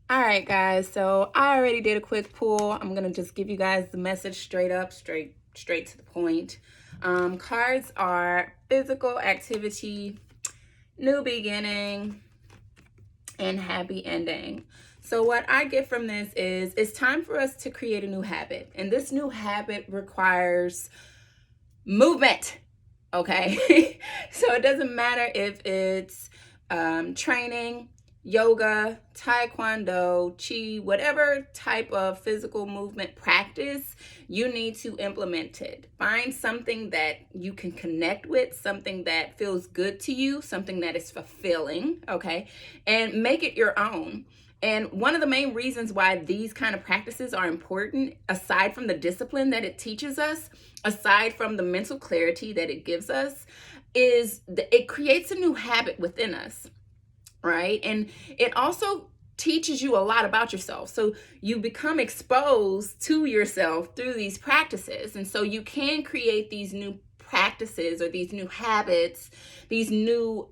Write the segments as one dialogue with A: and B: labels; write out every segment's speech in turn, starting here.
A: All right, guys. So I already did a quick pull. I'm gonna just give you guys the message straight up, straight to the point. Cards are physical activity, new beginning, and happy ending. So what I get from this is it's time for us to create a new habit, and this new habit requires movement. Okay, so it doesn't matter if it's training, yoga, taekwondo, chi, whatever type of physical movement practice, you need to implement it. Find something that you can connect with, something that feels good to you, something that is fulfilling, okay, and make it your own. And one of the main reasons why these kind of practices are important, aside from the discipline that it teaches us, aside from the mental clarity that it gives us, is that it creates a new habit within us, right? And it also teaches you a lot about yourself. So you become exposed to yourself through these practices. And so you can create these new practices or these new habits, these new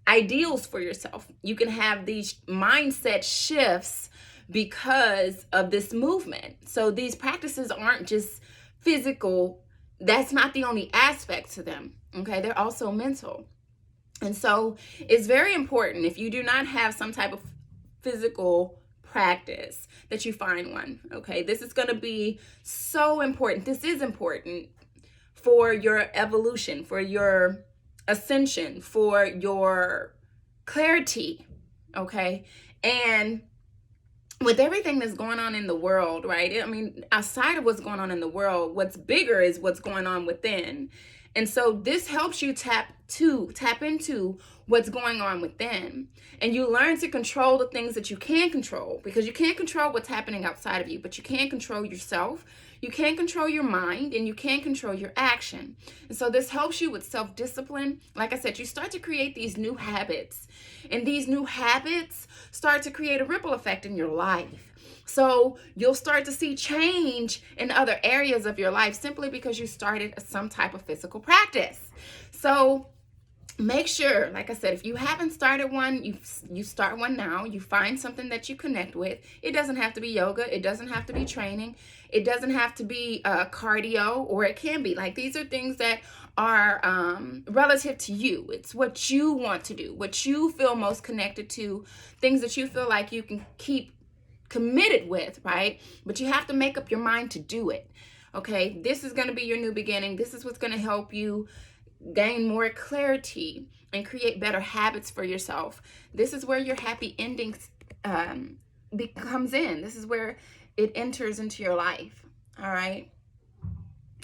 A: ideals for yourself. You can have these mindset shifts because of this movement. So these practices aren't just physical. That's not the only aspect to them. Okay, they're also mental. And so it's very important, if you do not have some type of physical practice, that you find one. Okay, this is going to be so important. This is important for your evolution, for your ascension, for your clarity. Okay, and with everything that's going on in the world, right? I mean, outside of what's going on in the world, what's bigger is what's going on within. And so this helps you tap into what's going on within. And you learn to control the things that you can control, because you can't control what's happening outside of you, but you can control yourself. You can control your mind, and you can control your action. And so this helps you with self-discipline. Like I said, you start to create these new habits, and these new habits start to create a ripple effect in your life. So you'll start to see change in other areas of your life simply because you started some type of physical practice. So make sure, like I said, if you haven't started one, you start one now. You find something that you connect with. It doesn't have to be yoga. It doesn't have to be training. It doesn't have to be cardio, or it can be. Like, these are things that are relative to you. It's what you want to do, what you feel most connected to, things that you feel like you can keep committed with, right? But you have to make up your mind to do it. Okay, this is going to be your new beginning. This is what's going to help you gain more clarity and create better habits for yourself. This is where your happy endings comes in. This is where it enters into your life. All right.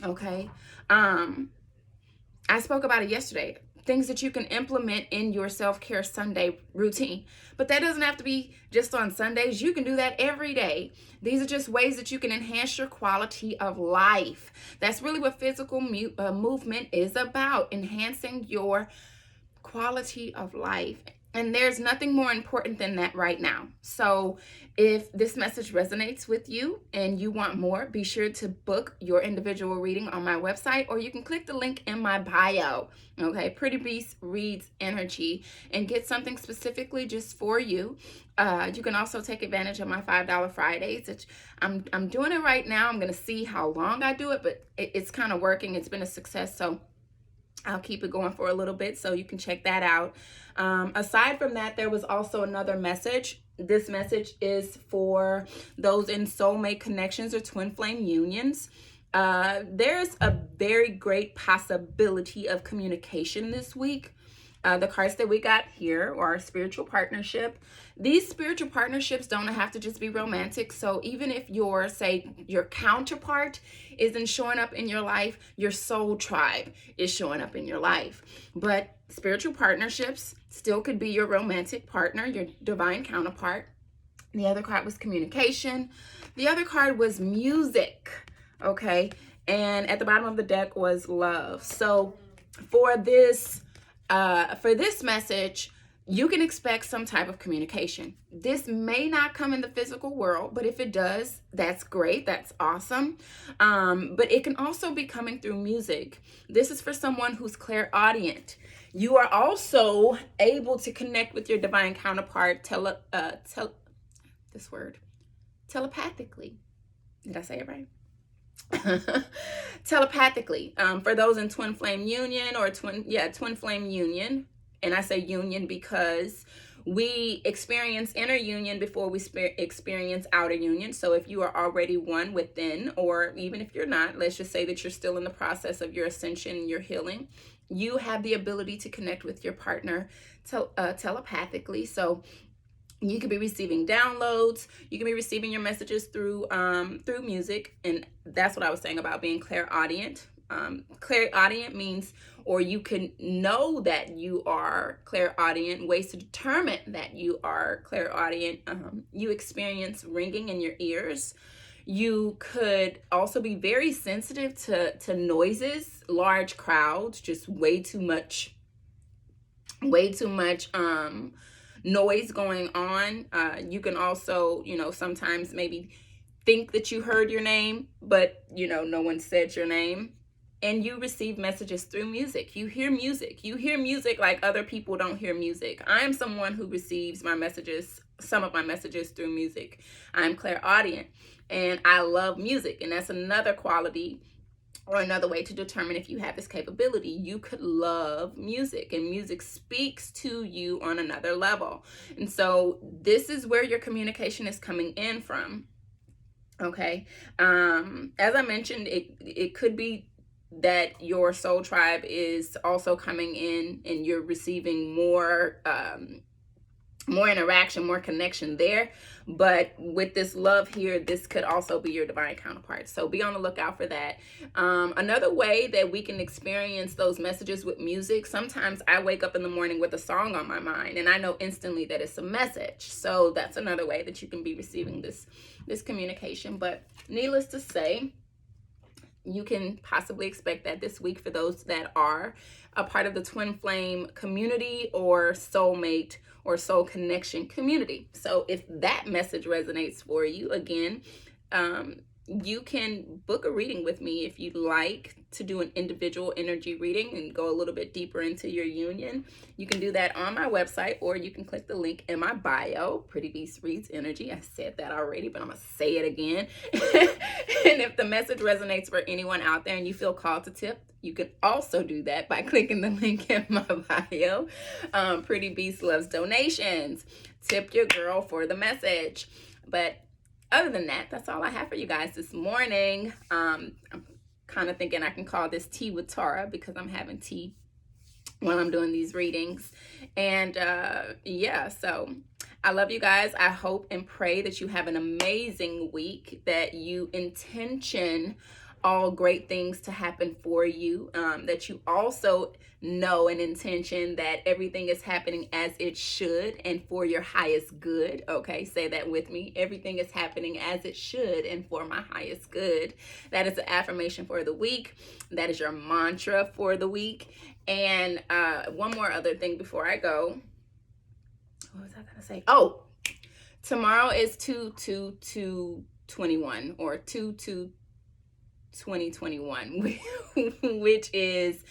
A: Okay. I spoke about it yesterday. Things that you can implement in your self-care Sunday routine. But that doesn't have to be just on Sundays. You can do that every day. These are just ways that you can enhance your quality of life. That's really what physical movement is about, enhancing your quality of life. And there's nothing more important than that right now. So if this message resonates with you and you want more, be sure to book your individual reading on my website, or you can click the link in my bio. Okay, Pretty Beast Reads Energy, and get something specifically just for you. You can also take advantage of my $5 Fridays. I'm doing it right now. I'm going to see how long I do it, but it's kind of working. It's been a success. So I'll keep it going for a little bit, so you can check that out. Aside from that, there was also another message. This message is for those in soulmate connections or twin flame unions. There's a very great possibility of communication this week. The cards that we got here are spiritual partnership. These spiritual partnerships don't have to just be romantic. So even if your counterpart isn't showing up in your life, your soul tribe is showing up in your life. But spiritual partnerships still could be your romantic partner, your divine counterpart. The other card was communication. The other card was music. Okay. And at the bottom of the deck was love. So for this message, you can expect some type of communication. This may not come in the physical world, but if it does, that's great. That's awesome. But it can also be coming through music. This is for someone who's clairaudient. You are also able to connect with your divine counterpart this word, telepathically. Did I say it right? Telepathically. For those in twin flame union or twin flame union. And I say union because we experience inner union before we experience outer union. So if you are already one within, or even if you're not, let's just say that you're still in the process of your ascension and your healing, you have the ability to connect with your partner telepathically. So you could be receiving downloads. You can be receiving your messages through music, and that's what I was saying about being clairaudient. Clairaudient means, or you can know that you are clairaudient. Ways to determine that you are clairaudient: you experience ringing in your ears. You could also be very sensitive to noises, large crowds, just way too much noise going on. You can also, sometimes maybe think that you heard your name, but, no one said your name. And you receive messages through music. You hear music. You hear music like other people don't hear music. I am someone who receives some of my messages through music. I'm clairaudient, and I love music. And that's another quality, or another way to determine if you have this capability. You could love music, and music speaks to you on another level. And so this is where your communication is coming in from. Okay. As I mentioned, it could be that your soul tribe is also coming in, and you're receiving more interaction, more connection there. But with this love here, this could also be your divine counterpart. So be on the lookout for that. Another way that we can experience those messages with music, sometimes I wake up in the morning with a song on my mind, and I know instantly that it's a message. So that's another way that you can be receiving this communication. But needless to say, you can possibly expect that this week for those that are a part of the twin flame community or soulmate or soul connection community. So if that message resonates for you, again, you can book a reading with me if you'd like to do an individual energy reading and go a little bit deeper into your union. You can do that on my website, or you can click the link in my bio, Pretty Beast Reads Energy. I said that already, but I'm going to say it again. And if the message resonates for anyone out there and you feel called to tip, you can also do that by clicking the link in my bio. Pretty Beast loves donations. Tip your girl for the message. But other than that, that's all I have for you guys this morning. I'm kind of thinking I can call this Tea with Tara, because I'm having tea while I'm doing these readings. And so I love you guys. I hope and pray that you have an amazing week, that you intention all great things to happen for you, that you also know an intention that everything is happening as it should and for your highest good. Okay, say that with me. Everything is happening as it should and for my highest good. That is the affirmation for the week. That is your mantra for the week. And one more other thing before I go. What was I gonna say? Oh, tomorrow is 2/2/21 or 2/2/2021, which is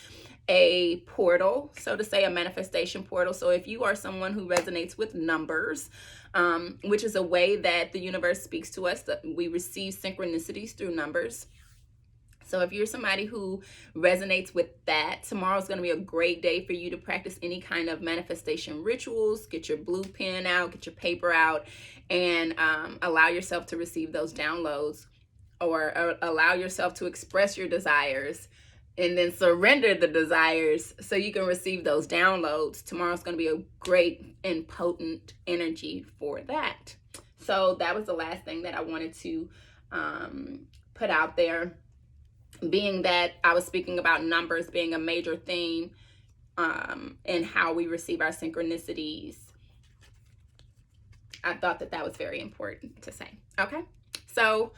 A: a portal, so to say, a manifestation portal. So if you are someone who resonates with numbers, which is a way that the universe speaks to us, that we receive synchronicities through numbers. So if you're somebody who resonates with that, tomorrow's going to be a great day for you to practice any kind of manifestation rituals. Get your blue pen out, get your paper out, and allow yourself to receive those downloads, or allow yourself to express your desires and then surrender the desires so you can receive those downloads. Tomorrow's going to be a great and potent energy for that. So that was the last thing that I wanted to put out there, being that I was speaking about numbers being a major theme in how we receive our synchronicities. I thought that was very important to say. Okay, so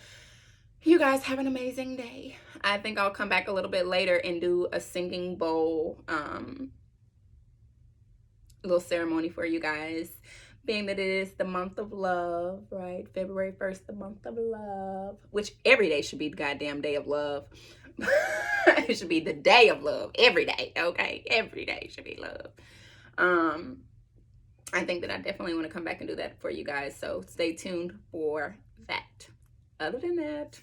A: you guys have an amazing day. I think I'll come back a little bit later and do a singing bowl little ceremony for you guys, being that it is the month of love, right? February 1st, the month of love, which every day should be the goddamn day of love. It should be the day of love every day, okay? Every day should be love. I think that I definitely want to come back and do that for you guys. So stay tuned for that. Other than that,